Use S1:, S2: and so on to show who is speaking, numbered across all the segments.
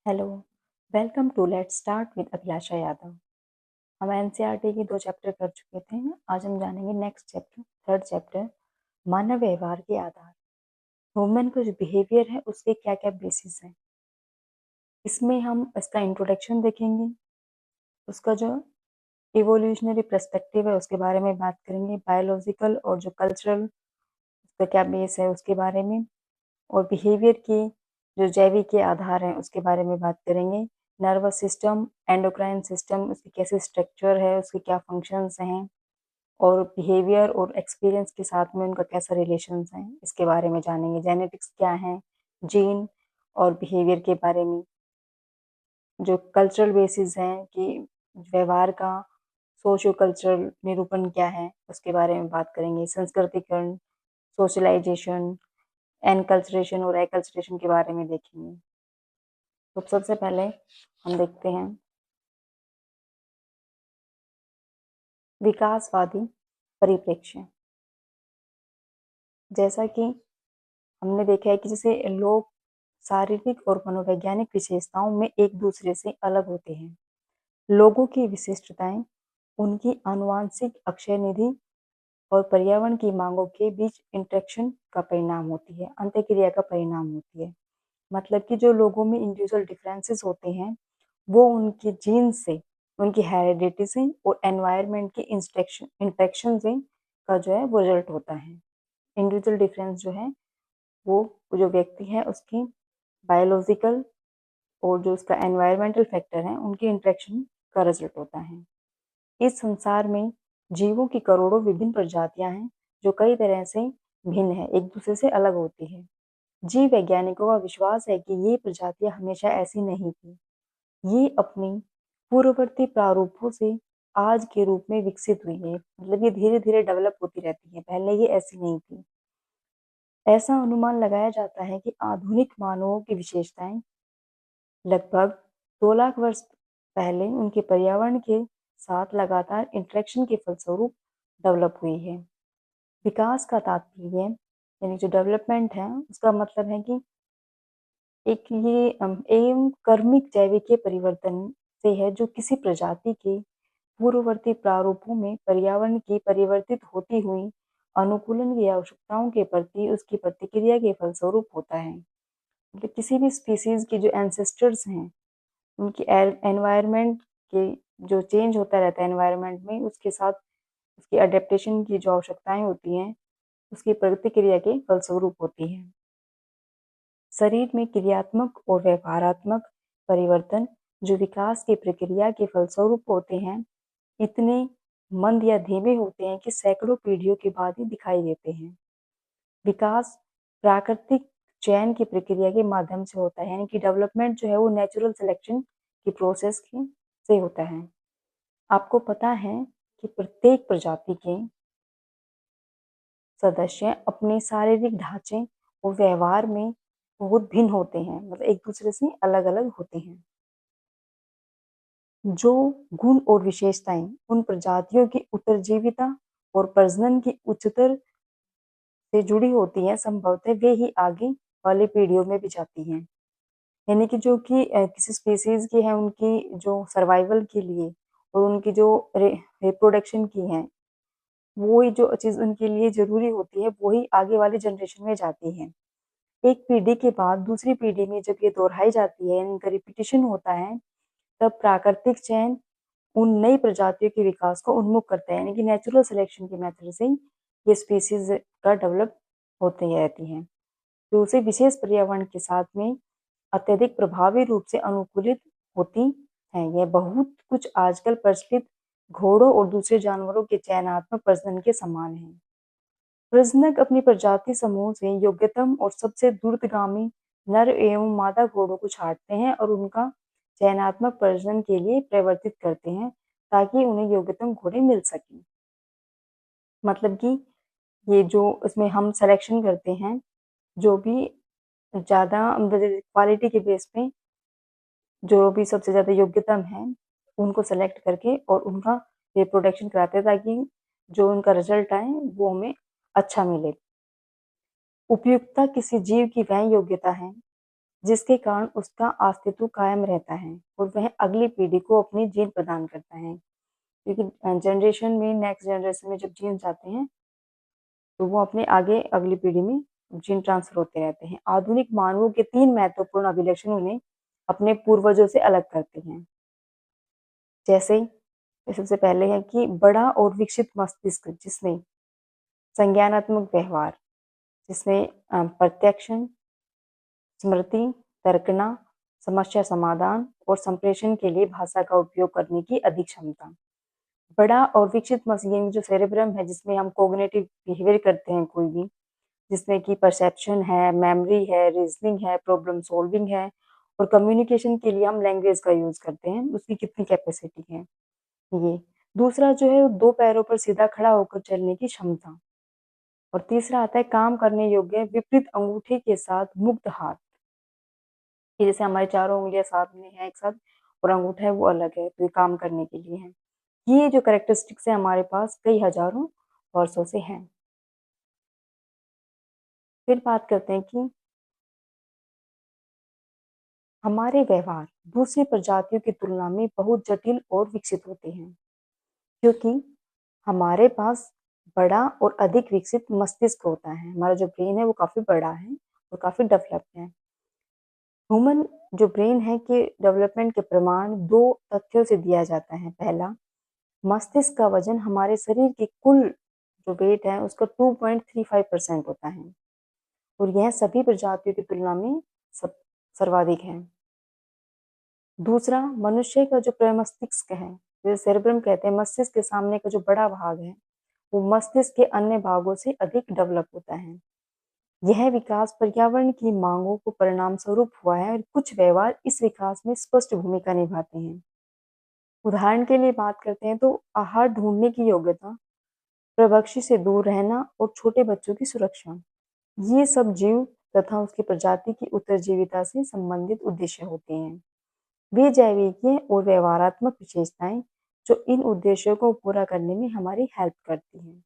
S1: Hello, welcome to let's start with Abhilasha Yadav. हम NCERT के 2 chapter कर चुके थे। आज हम जानेंगे नेक्स्ट चैप्टर, थर्ड चैप्टर, मानव व्यवहार के आधार। ह्यूमन का जो बिहेवियर है उसके क्या-क्या बेसिस हैं। इसमें हम इसका इंट्रोडक्शन देखेंगे, उसका जो इवोल्यूशनरी पर्सपेक्टिव है उसके बारे में बात करेंगे, बायोलॉजिकल और जो कल्चरल उसका क्या बेस है उसके बारे में, और बिहेवियर के जो जैविक के आधार हैं उसके बारे में बात करेंगे। नर्वस सिस्टम, एंडोक्राइन सिस्टम, उसकी कैसे स्ट्रक्चर है, उसके क्या फंक्शंस हैं, और बिहेवियर और एक्सपीरियंस के साथ में उनका कैसा रिलेशंस है, इसके बारे में जानेंगे। जेनेटिक्स क्या है, जीन और बिहेवियर के बारे में। जो कल्चरल बेसिस हैं कि व्यवहार का सोशियो कल्चरल निरूपण क्या है उसके बारे में बात करेंगे। संस्कृतिकरण, सोशलाइजेशन, एनकल्चरेशन और एक्लचरेशन के बारे में देखेंगे। तो सबसे पहले हम देखते हैं विकासवादी परिप्रेक्ष्य। जैसा कि हमने देखा है कि जैसे लोग शारीरिक और मनोवैज्ञानिक विशेषताओं में एक दूसरे से अलग होते हैं। लोगों की विशिष्टताएं उनकी आनुवांशिक अक्षय निधि और पर्यावरण की मांगों के बीच इंटरेक्शन का परिणाम होती है, अंतःक्रिया का परिणाम होती है। मतलब कि जो लोगों में इंडिविजुअल डिफरेंसेस होते हैं वो उनके जीन से, उनकी हेरिडिटी से और एनवायरनमेंट के इंटरेक्शन से का जो है वो रिजल्ट होता है। इंडिविजुअल डिफरेंस जो है वो जो व्यक्ति है उसकी बायोलॉजिकल और जो उसका एनवायरमेंटल फैक्टर है उनके इंटरेक्शन का रिजल्ट होता है। इस संसार में जीवों की करोड़ों विभिन्न प्रजातियां हैं जो कई तरह से भिन्न है, एक दूसरे से अलग होती है। जीव वैज्ञानिकों का विश्वास है कि ये प्रजातियां हमेशा ऐसी नहीं थी। ये अपनी पूर्ववर्ती प्रारूपों से आज के रूप में विकसित हुई है। मतलब ये धीरे धीरे डेवलप होती रहती है, पहले ये ऐसी नहीं थी। ऐसा अनुमान लगाया जाता है कि आधुनिक मानवों की विशेषताएं लगभग 2 लाख वर्ष पहले उनके पर्यावरण के साथ लगातार इंटरेक्शन के फलस्वरूप डेवलप हुई है। विकास का तात्पर्य यानी जो डेवलपमेंट है उसका मतलब है कि एक ये एवं कर्मिक जैविकीय परिवर्तन से है जो किसी प्रजाति के पूर्ववर्ती प्रारूपों में पर्यावरण की परिवर्तित होती हुई अनुकूलन की आवश्यकताओं के प्रति उसकी प्रतिक्रिया के फलस्वरूप होता है। मतलब किसी भी स्पीसीज के जो एंसेस्टर्स हैं उनकी एनवायरनमेंट के जो चेंज होता रहता है एनवायरनमेंट में उसके साथ उसकी अडेप्टेशन की जो आवश्यकताएं होती हैं उसकी प्रतिक्रिया के फलस्वरूप होती है। शरीर में क्रियात्मक और व्यवहारात्मक परिवर्तन जो विकास की प्रक्रिया के फलस्वरूप होते हैं इतने मंद या धीमे होते हैं कि सैकड़ों पीढ़ियों के बाद ही दिखाई देते हैं। विकास प्राकृतिक चयन की प्रक्रिया के माध्यम से होता है, यानी कि डेवलपमेंट जो है वो नेचुरल सिलेक्शन की प्रोसेस की से होता है। आपको पता है कि प्रत्येक प्रजाति के सदस्य अपने शारीरिक ढांचे और व्यवहार में बहुत भिन्न होते हैं, मतलब एक दूसरे से अलग अलग होते हैं। जो गुण और विशेषताएं उन प्रजातियों की उत्तरजीविता और प्रजनन की उच्चतर से जुड़ी होती हैं संभवतः वे ही आगे वाली पीढ़ियों में भी जाती हैं। यानी कि जो कि किसी स्पीसीज की है उनकी जो सर्वाइवल के लिए और उनकी जो रिप्रोडक्शन की है वो ही जो चीज उनके लिए जरूरी होती है वही आगे वाली जनरेशन में जाती है। एक पीढ़ी के बाद दूसरी पीढ़ी में जब ये दोहराई जाती है, इनका रिपीटिशन होता है, तब प्राकृतिक चयन उन नई प्रजातियों के विकास को उन्मुख करता है, यानी कि नेचुरल सिलेक्शन के मेथड से ये स्पीसीज का डेवलप होती रहती हैं जो उसे विशेष पर्यावरण के साथ में अत्यधिक प्रभावी रूप से अनुकूलित होती हैं। यह बहुत कुछ आजकल प्रचलित घोड़ों और दूसरे जानवरों के चयनात्मक प्रजनन के समान है। प्रजनक अपनी प्रजाति समूह से योग्यतम और सबसे द्रुतगामी नर एवं मादा घोड़ों को छांटते हैं और उनका चयनात्मक प्रजनन के लिए प्रवर्तित करते हैं ताकि उन्हें योग्यतम घोड़े मिल सकें। मतलब कि ये जो इसमें हम सिलेक्शन करते हैं जो भी ज्यादा क्वालिटी के बेस पे जो भी सबसे ज्यादा योग्यतम है उनको सेलेक्ट करके और उनका रिप्रोडक्शन कराते हैं ताकि जो उनका रिजल्ट आए वो हमें अच्छा मिले। उपयुक्तता किसी जीव की वह योग्यता है जिसके कारण उसका अस्तित्व कायम रहता है और वह अगली पीढ़ी को अपनी जीन प्रदान करता है। क्योंकि जनरेशन में नेक्स्ट जनरेशन में जब जीन जाते हैं तो वो अपने आगे अगली पीढ़ी में जीन ट्रांसफर होते रहते हैं। आधुनिक मानवों के 3 महत्वपूर्ण अभिलक्षण उन्हें अपने पूर्वजों से अलग करते हैं। जैसे सबसे पहले है कि बड़ा और विकसित मस्तिष्क जिसमें संज्ञानात्मक व्यवहार, जिसमें प्रत्यक्षण, स्मृति, तर्कना, समस्या समाधान और संप्रेषण के लिए भाषा का उपयोग करने की अधिक क्षमता। बड़ा और विकसित मस्तिष्क जो सेरेब्रम है जिसमें हम कॉग्निटिव बिहेवियर करते हैं कोई भी, जिसमें कि परसेप्शन है, मेमोरी है, रीजनिंग है, प्रॉब्लम सॉल्विंग है और कम्युनिकेशन के लिए हम लैंग्वेज का यूज करते हैं, उसकी कितनी कैपेसिटी है ये। दूसरा जो है 2 पैरों पर सीधा खड़ा होकर चलने की क्षमता और तीसरा आता है काम करने योग्य विपरीत अंगूठे के साथ मुक्त हाथ, कि जैसे हमारी चारों उंगलियां साथ में है एक साथ और अंगूठा है वो अलग है, तो ये काम करने के लिए है। ये जो कैरेक्टरिस्टिक्स है हमारे पास कई हजारों वर्षों से हैं। फिर बात करते हैं कि हमारे व्यवहार दूसरी प्रजातियों की तुलना में बहुत जटिल और विकसित होते हैं, क्योंकि हमारे पास बड़ा और अधिक विकसित मस्तिष्क होता है। हमारा जो ब्रेन है वो काफी बड़ा है और काफी डेवलप्ड है। ह्यूमन जो ब्रेन है के डेवलपमेंट के प्रमाण 2 तथ्यों से दिया जाता है। पहला, मस्तिष्क का वजन हमारे शरीर के कुल जो वेट है उसका 2.35% होता है और यह सभी प्रजातियों की तुलना में सर्वाधिक है। दूसरा, मनुष्य का जो प्रमस्तिष्क है, जिसे सेरेब्रम कहते हैं, मस्तिष्क के सामने का जो बड़ा भाग है वो मस्तिष्क के अन्य भागों से अधिक डेवलप होता है। यह विकास पर्यावरण की मांगों को परिणाम स्वरूप हुआ है और कुछ व्यवहार इस विकास में स्पष्ट भूमिका निभाते हैं। उदाहरण के लिए बात करते हैं तो आहार ढूंढने की योग्यता, प्रभक्षी से दूर रहना और छोटे बच्चों की सुरक्षा, ये सब जीव तथा उसकी प्रजाति की उत्तरजीविता से संबंधित उद्देश्य होते हैं। वे जैविकीय और व्यवहारात्मक विशेषताएं जो इन उद्देश्यों को पूरा करने में हमारी हेल्प करती हैं।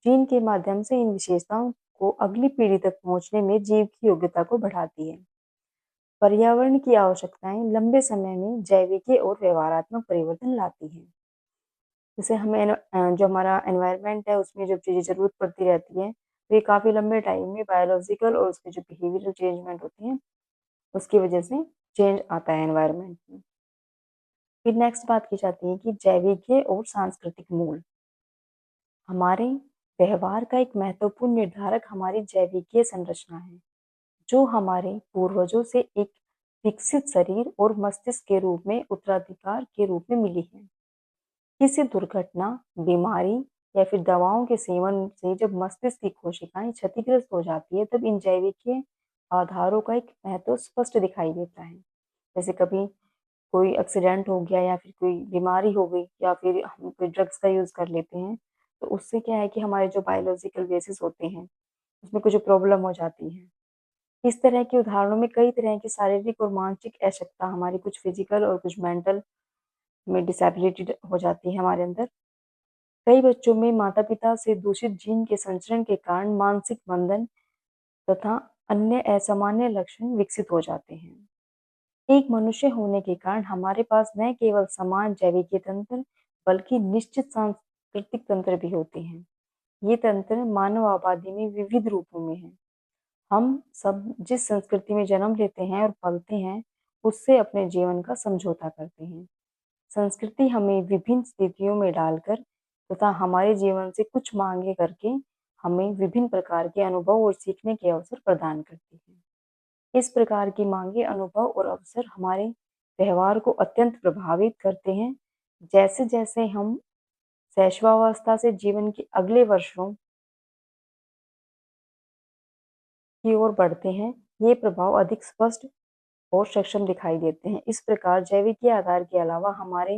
S1: जीन के माध्यम से इन विशेषताओं को अगली पीढ़ी तक पहुंचने में जीव की योग्यता को बढ़ाती है। पर्यावरण की आवश्यकताएं लंबे समय में जैविकीय और व्यवहारात्मक परिवर्तन लाती हैं। जैसे हमें जो हमारा एनवायरनमेंट है उसमें जब चीजें जरूरत पड़ती रहती है तो ये काफी लंबे टाइम में बायोलॉजिकल और उसके जो बिहेवियरल चेंजमेंट होती हैं उसकी वजह से चेंज आता है एनवायरनमेंट में। फिर नेक्स्ट बात की जाती है कि जैविकीय और सांस्कृतिक मूल। हमारे व्यवहार का एक महत्वपूर्ण निर्धारक हमारी जैविकीय संरचना है, जो हमारे पूर्वजों से एक विकसित शरीर और मस्तिष्क के रूप में उत्तराधिकार के रूप में मिली है। किसी दुर्घटना, बीमारी या फिर दवाओं के सेवन से जब मस्तिष्क की कोशिकाएं क्षतिग्रस्त हो जाती है तब इन जैविकीय आधारों का एक महत्व स्पष्ट दिखाई देता है। जैसे कभी कोई एक्सीडेंट हो गया या फिर कोई बीमारी हो गई या फिर हम कोई ड्रग्स का यूज कर लेते हैं तो उससे क्या है कि हमारे जो बायोलॉजिकल बेसिस होते हैं उसमें कुछ प्रॉब्लम हो जाती है। इस तरह के उदाहरणों में कई तरह की शारीरिक और मानसिक अशक्तता, हमारी कुछ फिजिकल और कुछ मेंटल में डिसेबिलिटी हो जाती है हमारे अंदर। कई बच्चों में माता पिता से दूषित जीन के संचरण के कारण मानसिक बंधन तथा अन्य असामान्य लक्षण विकसित हो जाते हैं। एक मनुष्य होने के कारण हमारे पास न केवल समान जैविकीय तंत्र बल्कि निश्चित सांस्कृतिक तंत्र भी होते हैं। ये तंत्र मानव आबादी में विविध रूपों में है। हम सब जिस संस्कृति में जन्म लेते हैं और पलते हैं उससे अपने जीवन का समझौता करते हैं। संस्कृति हमें विभिन्न स्थितियों में डालकर तथा हमारे जीवन से कुछ मांगे करके हमें विभिन्न प्रकार के अनुभव और सीखने के अवसर प्रदान करती है। इस प्रकार की मांगे, अनुभव और अवसर हमारे व्यवहार को अत्यंत प्रभावित करते हैं। जैसे जैसे हम शैशवावस्था से जीवन के अगले वर्षों की ओर बढ़ते हैं, ये प्रभाव अधिक स्पष्ट और सक्षम दिखाई देते हैं। इस प्रकार जैविकीय आधार के अलावा हमारे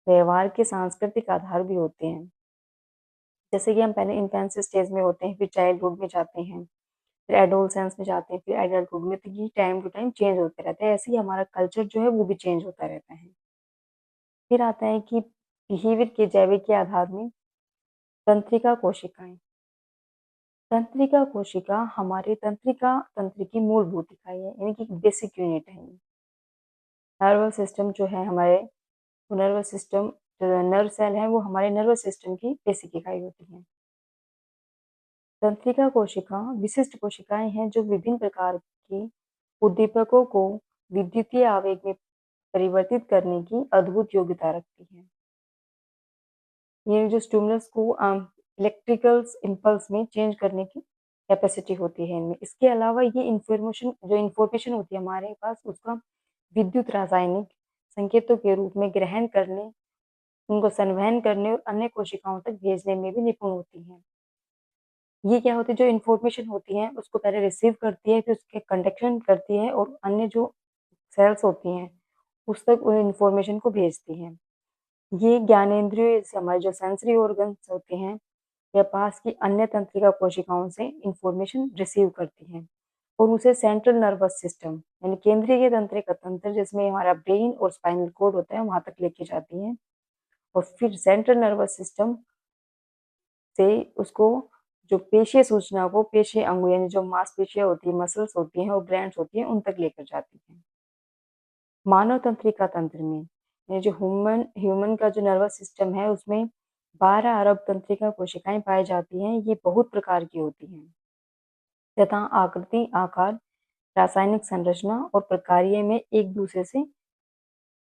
S1: व्यवहार के सांस्कृतिक आधार भी होते हैं। जैसे कि हम पहले इन्फेंसी स्टेज में होते हैं, फिर चाइल्डहुड में जाते हैं, फिर एडोलसेंस में जाते हैं, फिर एडल्टहुड में, तो ये टाइम टू टाइम चेंज होते रहते हैं। ऐसे ही हमारा कल्चर जो है वो भी चेंज होता रहता है। फिर आता है कि बिहेवियर के जैविक के आधार में तंत्रिका कोशिकाएं। तंत्रिका कोशिका हमारे तंत्रिका तंत्र की मूलभूत इकाई है, यानी कि बेसिक यूनिट है। नर्वस सिस्टम जो है हमारे, नर्वस सिस्टम जो नर्व सेल है वो हमारे नर्वस सिस्टम की बेसिक इकाई होती है। तंत्रिका कोशिका विशिष्ट कोशिकाएं हैं जो विभिन्न प्रकार के उद्दीपकों को विद्युतीय आवेग में परिवर्तित करने की अद्भुत योग्यता रखती हैं। ये जो स्टिमुलस को इलेक्ट्रिकल इम्पल्स में चेंज करने की कैपेसिटी होती है इनमें। इसके अलावा ये इंफॉर्मेशन होती है हमारे पास, उसका विद्युत रासायनिक संकेतों के रूप में ग्रहण करने, उनको संवहन करने और अन्य कोशिकाओं तक भेजने में भी निपुण होती है। ये क्या होती है, जो इन्फॉर्मेशन होती है उसको पहले रिसीव करती है, फिर उसके कंडक्शन करती है और अन्य जो सेल्स होती हैं उस तक उन इन्फॉर्मेशन को भेजती है। ये ज्ञानेंद्रिय से हमारे जो सेंसरी ऑर्गन्स होते हैं या पास की अन्य तंत्रिका कोशिकाओं से इन्फॉर्मेशन रिसीव करती हैं और उसे सेंट्रल नर्वस सिस्टम यानी केंद्रीय तंत्रिका तंत्र, जिसमें हमारा ब्रेन और स्पाइनल कोड होता है, वहां तक लेके जाती हैं और फिर सेंट्रल नर्वस सिस्टम से उसको जो पेशीय सूचना को पेशीय अंगों यानी जो मांसपेशियां होती है, मसल्स होती हैं और ग्लैंड्स होती हैं, उन तक लेकर जाती हैं। मानव तंत्रिका तंत्र में यानी जो ह्यूमन का जो नर्वस सिस्टम है उसमें 12 अरब तंत्रिका कोशिकाएं पाई जाती हैं। ये बहुत प्रकार की होती हैं तथा आकृति, आकार, रासायनिक संरचना और प्रकार्य में एक दूसरे से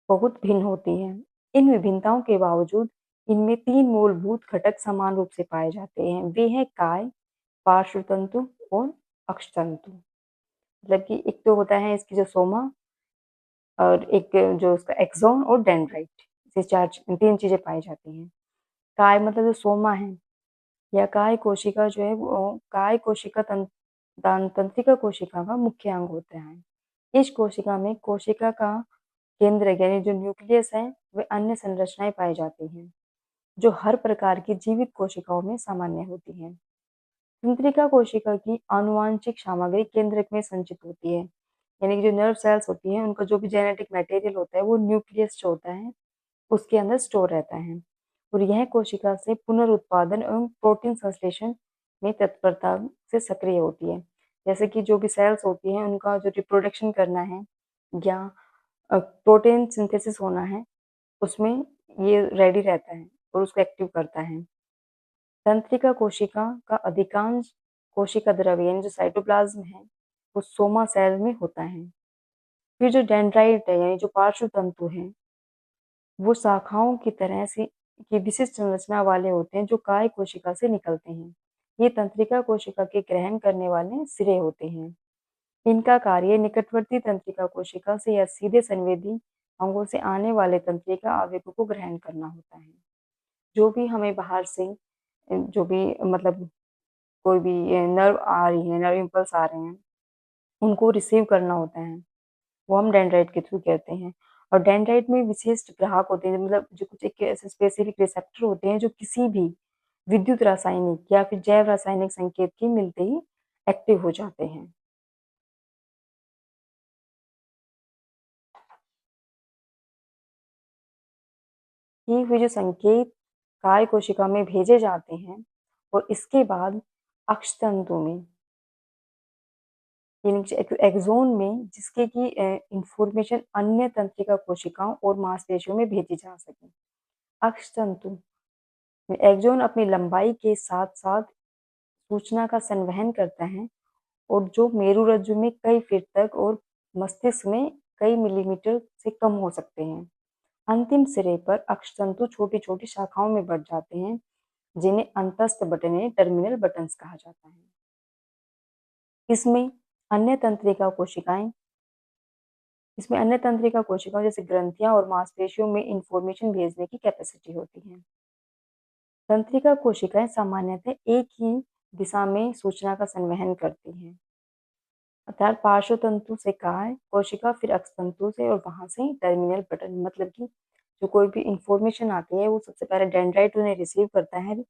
S1: बहुत भिन्न होती हैं। इन विभिन्नताओं के बावजूद इनमें 3 मूलभूत घटक समान रूप से पाए जाते हैं। वे हैं काय, पार्श्वतंतु और अक्षतंतु। मतलब कि एक तो होता है इसकी जो सोमा और एक जो उसका एक्सॉन और डेंड्राइट, ये 3 चीजें पाई जाती हैं। काय मतलब जो सोमा है या काय कोशिका जो है वो काय कोशिका तंत्रिका कोशिका का मुख्य अंग होता है। इस कोशिका में कोशिका का केंद्र यानी जो न्यूक्लियस है वे अन्य संरचनाएं पाई जाती हैं जो हर प्रकार की जीवित कोशिकाओं में सामान्य होती हैं। तंत्रिका कोशिका की आनुवांशिक सामग्री केंद्रक में संचित होती है, यानी कि जो नर्व सेल्स होती हैं उनका जो भी जेनेटिक मटेरियल होता है वो न्यूक्लियस जो होता है उसके अंदर स्टोर रहता है और यह कोशिका से पुनरुत्पादन एवं प्रोटीन संश्लेषण में तत्परता से सक्रिय होती है। जैसे कि जो भी सेल्स होती हैं उनका जो रिप्रोडक्शन करना है या प्रोटीन सिंथेसिस होना है उसमें ये रेडी रहता है और उसको एक्टिव करता है। तंत्रिका कोशिका का अधिकांश कोशिका द्रव्य यानी जो साइटोप्लाज्म है वो सोमा सेल में होता है। फिर जो डेंड्राइट है यानी जो पार्श्व तंतु है वो शाखाओं की तरह से की विशिष्ट संरचना वाले होते हैं जो काय कोशिका से निकलते हैं। ये तंत्रिका कोशिका के ग्रहण करने वाले सिरे होते हैं। इनका कार्य निकटवर्ती तंत्रिका कोशिका से या सीधे संवेदी अंगों से आने वाले तंत्रिका आवेगों को ग्रहण करना होता है। जो भी हमें बाहर से जो भी मतलब कोई भी नर्व आ रही है, नर्व इम्पल्स आ रहे हैं, उनको रिसीव करना होता है, वो हम डेंड्राइट के थ्रू कहते हैं। और डेंड्राइट में विशिष्ट ग्राहक होते हैं, मतलब जो कुछ एक ऐसे स्पेसिफिक रिसेप्टर होते हैं जो किसी भी विद्युत रासायनिक या फिर जैव रासायनिक संकेत के मिलते ही एक्टिव हो जाते हैं। ये हुए जो संकेत काय कोशिका में भेजे जाते हैं और इसके बाद अक्षतंतु में यानी एक्सोन में जिसके की इंफॉर्मेशन अन्य तंत्रिका कोशिकाओं और मांसपेशियों में भेजी जा सके। अक्षतंतु में एक्सोन अपनी लंबाई के साथ साथ सूचना का संवहन करता है और जो मेरुरज्जु में कई फीट तक और मस्तिष्क में कई मिलीमीटर से कम हो सकते हैं। अंतिम सिरे पर अक्षतंतु छोटी छोटी शाखाओं में बढ़ जाते हैं जिन्हें अंतस्थ बटन टर्मिनल बटन्स कहा जाता है। इसमें अन्य तंत्रिका कोशिकाएं इसमें अन्य तंत्रिका कोशिकाओं जैसे ग्रंथियां और मांसपेशियों में इंफॉर्मेशन भेजने की कैपेसिटी होती है। तंत्रिका कोशिकाएं सामान्यतः एक ही दिशा में सूचना का संवहन करती हैं, अर्थात पार्श्व तंतु से काय कोशिका, फिर अक्षतंतु से और वहां से टर्मिनल बटन, मतलब कि जो कोई भी इंफॉर्मेशन आती है वो सबसे पहले डेंड्राइट उन्हें रिसीव करता है।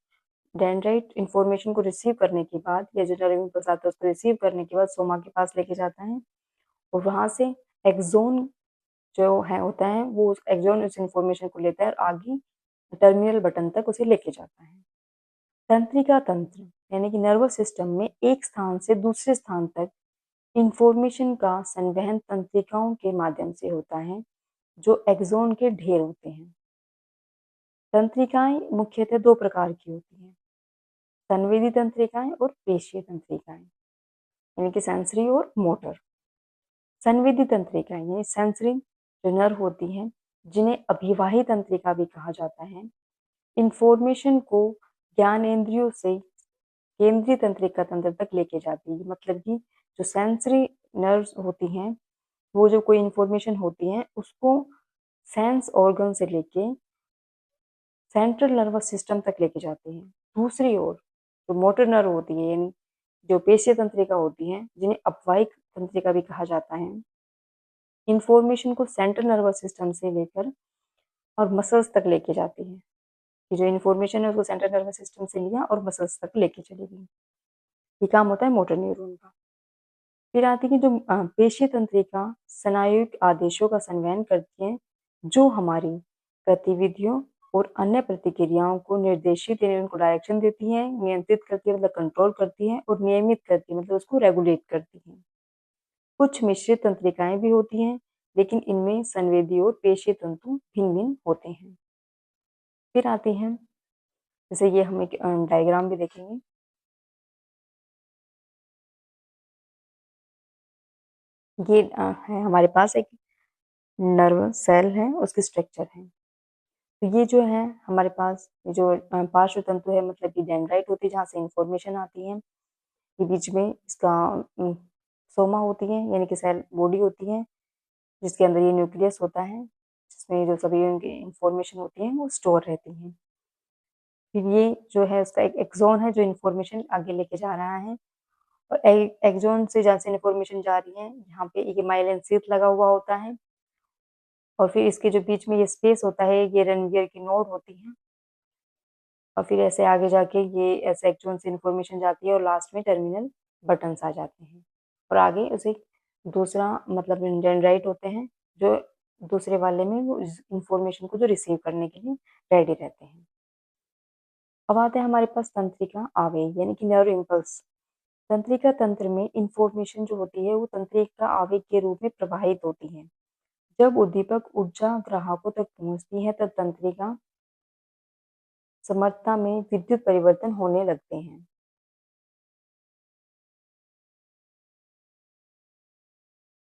S1: डेंड्राइट इंफॉर्मेशन को रिसीव करने के बाद या जो नर्व इम्पल्स आता है उसको रिसीव करने के बाद सोमा के पास लेके जाता है और वहां से एक्सोन जो है होता है वो उस एक्सोन उस इंफॉर्मेशन को लेता है और आगे टर्मिनल बटन तक उसे लेके जाता है। तंत्रिका तंत्र यानी कि नर्वस सिस्टम में एक स्थान से दूसरे स्थान तक इंफॉर्मेशन का संवहन तंत्रिकाओं के माध्यम से होता है, जो एक्सोन के ढेर होते हैं। तंत्रिकाएं मुख्यतः दो प्रकार की होती हैं, संवेदी तंत्रिकाएं और पेशीय तंत्रिकाएं, यानी कि सेंसरी और मोटर। संवेदी तंत्रिकाएं यानी सेंसरी जो नर्व होती हैं, जिन्हें अभिवाही तंत्रिका भी कहा जाता है, इंफॉर्मेशन को ज्ञानेंद्रियों से केंद्रीय तंत्रिका तंत्र तक लेके जाती है। मतलब कि जो सेंसरी नर्व्स होती हैं, वो जो कोई इंफॉर्मेशन होती है उसको सेंस ऑर्गन से लेके सेंट्रल नर्वस सिस्टम तक लेके जाते हैं। दूसरी ओर जो मोटर नर्व होती है, यानी जो पेशीय तंत्रिका होती है, जिन्हें अपवाहिक तंत्रिका भी कहा जाता है, इंफॉर्मेशन को सेंट्रल नर्वस सिस्टम से लेकर और मसल्स तक लेके जाती है। कि जो इन्फॉर्मेशन है उसको सेंट्रल नर्वस सिस्टम से लिया और मसल्स तक लेके चली गई। ये काम होता है मोटर न्यूरॉन का। फिर आती है जो पेशीय तंत्रिका स्नायुविक आदेशों का संवहन करती है, जो हमारी गतिविधियों और अन्य प्रतिक्रियाओं को निर्देशित यानी उनको डायरेक्शन देती है, नियंत्रित करती है मतलब कंट्रोल करती है, और नियमित करती है मतलब उसको रेगुलेट करती है। कुछ मिश्रित तंत्रिकाएं भी होती हैं, लेकिन इनमें संवेदी और पेशीय तंतु भिन्न भिन्न होते हैं। फिर आती हैं, जैसे ये हम एक डायग्राम भी देखेंगे। ये है हमारे पास एक नर्व सेल है, उसकी स्ट्रक्चर है। तो ये जो है हमारे पास जो पार्श्व तंतु है, मतलब कि डेंड्राइट होती है जहाँ से इंफॉर्मेशन आती है। ये बीच में इसका सोमा होती है, यानी कि सेल बॉडी होती है, जिसके अंदर ये न्यूक्लियस होता है, जिसमें जो सभी इंफॉर्मेशन होती है वो स्टोर रहती है। फिर ये जो है उसका एक एक्सोन है जो इंफॉर्मेशन आगे लेके जा रहा है, और एक्सोन से जहाँ से इंफॉर्मेशन जा रही है, यहाँ पे एक माइलिन शीथ लगा हुआ होता है, और फिर इसके जो बीच में ये स्पेस होता है, ये रनवियर की नोड होती है, और फिर ऐसे आगे जाके ये ऐसे एक्सोन से इंफॉर्मेशन जाती है और लास्ट में टर्मिनल बटन्स आ जाते हैं, और आगे उसे दूसरा मतलब डेंड्राइट होते हैं जो दूसरे वाले में वो इंफॉर्मेशन को जो रिसीव करने के लिए रेडी रहते हैं। अब आते हैं हमारे पास तंत्रिका आवेग यानी कि नर्व इम्पल्स। तंत्रिका तंत्र में इंफॉर्मेशन जो होती है वो तंत्रिका आवेग के रूप में प्रवाहित होती है। जब उद्दीपक ऊर्जा ग्राहकों तक पहुंचती है तब तंत्रिका समर्थता में विद्युत परिवर्तन होने लगते हैं।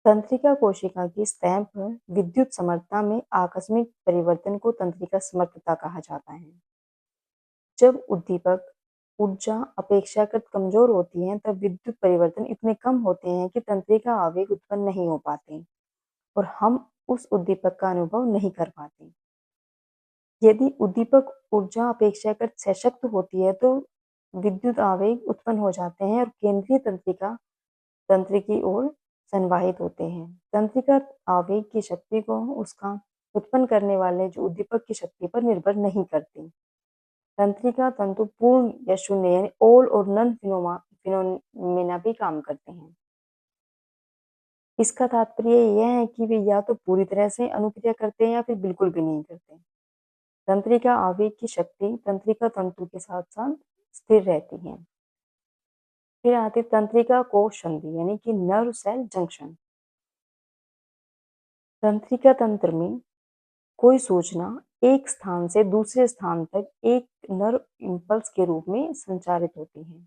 S1: तंत्रिका कोशिका की सतह पर विद्युत समर्थता में आकस्मिक परिवर्तन को तंत्रिका समर्थता कहा जाता है। जब उद्दीपक ऊर्जा अपेक्षाकृत कमजोर होती है तब विद्युत परिवर्तन इतने कम होते हैं कि तंत्रिका आवेग उत्पन्न नहीं हो पाते और हम उस उद्दीपक का अनुभव नहीं कर पाते। यदि उद्दीपक ऊर्जा अपेक्षाकृत सशक्त होती है तो विद्युत आवेग उत्पन्न हो जाते हैं और केंद्रीय तंत्रिका तंत्र की ओर संवाहित होते हैं। तंत्रिका आवेग की शक्ति को उसका उत्पन्न करने वाले जो उद्दीपक की शक्ति पर निर्भर नहीं करती। तंत्रिका तंतु पूर्ण या शून्य यानी ऑल और नन फिनोमेना भी काम करते हैं। इसका तात्पर्य यह है कि वे या तो पूरी तरह से अनुक्रिया करते हैं या फिर बिल्कुल भी नहीं करते। तंत्रिका आवेग की शक्ति तंत्रिका तंतु के साथ साथ स्थिर रहती है। फिर आती तंत्रिका कोश संधि यानी कि नर्व सेल जंक्शन। तंत्रिका तंत्र में कोई सूचना एक स्थान से दूसरे स्थान तक एक नर्व इम्पल्स के रूप में संचारित होती है।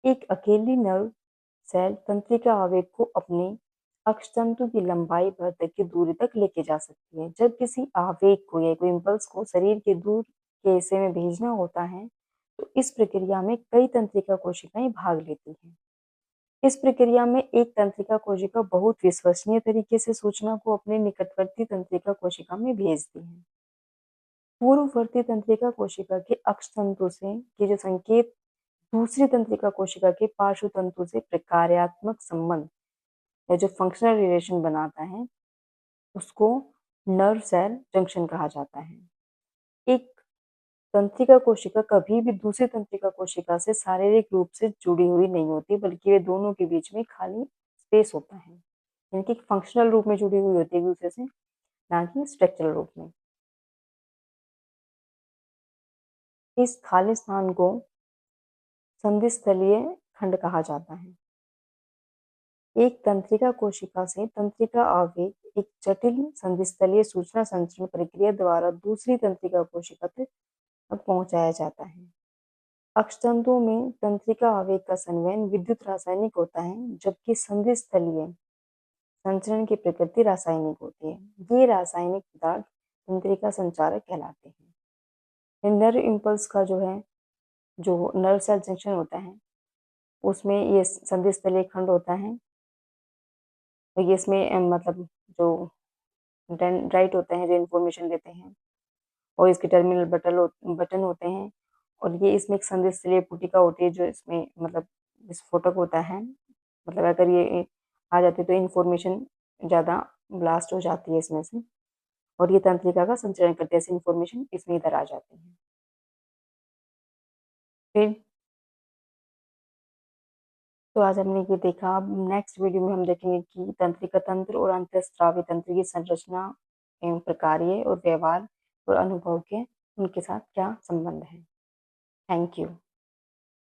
S1: एक अकेली नर्व सेल तंत्रिका आवेग को अपने अक्षतंतु की लंबाई भर तक की दूरी तक लेके जा सकती है। जब किसी आवेग को या कोई इम्पल्स को शरीर के दूर के हिस्से में भेजना होता है, तो इस प्रक्रिया में कई तंत्रिका कोशिकाएं भाग लेती हैं। इस प्रक्रिया में एक तंत्रिका कोशिका बहुत विश्वसनीय तरीके से सूचना को अपने निकटवर्ती तंत्रिका कोशिका में भेजती है। पूर्ववर्ती तंत्रिका कोशिका के अक्षतंतु से के जो संकेत दूसरी तंत्रिका कोशिका के पार्श्व तंतु से प्रकार्यात्मक संबंध या जो फंक्शनल रिलेशन बनाता है, उसको नर्व सेल जंक्शन कहा जाता है। एक तंत्रिका कोशिका कभी भी दूसरी तंत्रिका कोशिका से शारीरिक रूप से जुड़ी हुई नहीं होती, बल्कि वे दोनों के बीच में खाली स्पेस होता है, यानी कि फंक्शनल रूप में जुड़ी हुई होती है एक दूसरे से, ना कि स्ट्रक्चरल रूप में। इस खाली स्थान को संधिस्थलीय खंड कहा जाता है। एक तंत्रिका कोशिका से तंत्रिका आवेग एक जटिल संधिस्थलीय सूचना संचरण प्रक्रिया द्वारा दूसरी तंत्रिका कोशिका तक पहुंचाया जाता है। अक्षतंतुओं में तंत्रिका आवेग का संवहन विद्युत रासायनिक होता है, जबकि संधिस्थलीय संचरण की प्रकृति रासायनिक होती है। ये रासायनिक पदार्थ तंत्रिका संचारक कहलाते हैं। नर्व इम्पल्स का जो नर्व सेल जंक्शन होता है, उसमें ये संधिस्थलीय खंड होता है। तो ये इसमें मतलब जो डेंड्राइट होते हैं जो इन्फॉर्मेशन देते हैं, और इसके टर्मिनल बटन होते हैं, और ये इसमें एक संधिस्थलीय पुटिका होती है जो इसमें मतलब विस्फोटक होता है। मतलब अगर ये आ जाती है तो इन्फॉर्मेशन ज़्यादा ब्लास्ट हो जाती है इसमें से, और ये तंत्रिका का संचरण करते हैं, ऐसी इन्फॉर्मेशन इसमें इधर आ जाती है। फिर तो आज हमने ये देखा। अब नेक्स्ट वीडियो में हम देखेंगे कि तंत्रिका तंत्र और अंतःस्रावी तंत्र की संरचना एवं प्रकार्य और व्यवहार और अनुभव के उनके साथ क्या संबंध है। Thank you.